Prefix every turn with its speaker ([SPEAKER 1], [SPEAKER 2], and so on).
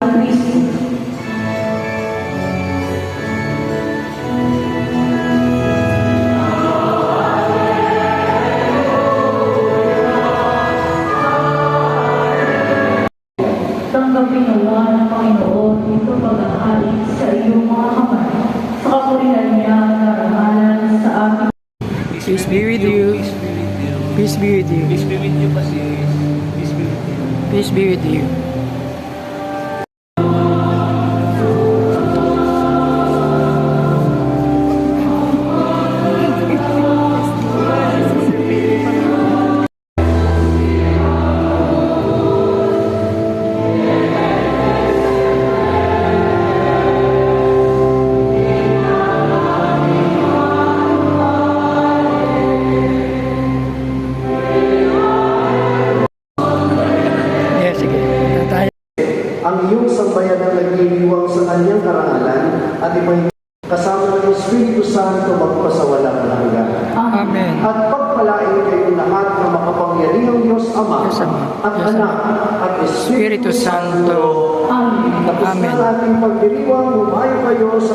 [SPEAKER 1] Tanggapin nawa ng Panginoon ito paghahari sa iyong mga kamay, sa kapurihan niya narangalan sa ating.
[SPEAKER 2] Peace be with you. Peace be with you.
[SPEAKER 3] Peace be with you kasi. Peace be with you.
[SPEAKER 2] Peace be with you.
[SPEAKER 4] Ang iyong sambayan na nagdiriwang sa kanyang karangalan at iba'y kasama ng Espiritu Santo magpasawalang hanggan.
[SPEAKER 2] Amen.
[SPEAKER 4] At pagpalain kayo lahat ng makapangyarihang Diyos Ama at Anak at Espiritu
[SPEAKER 2] Espiritu Santo.
[SPEAKER 4] Tapos
[SPEAKER 2] Amen.
[SPEAKER 4] na ating pagdiriwang, humayo kayo sa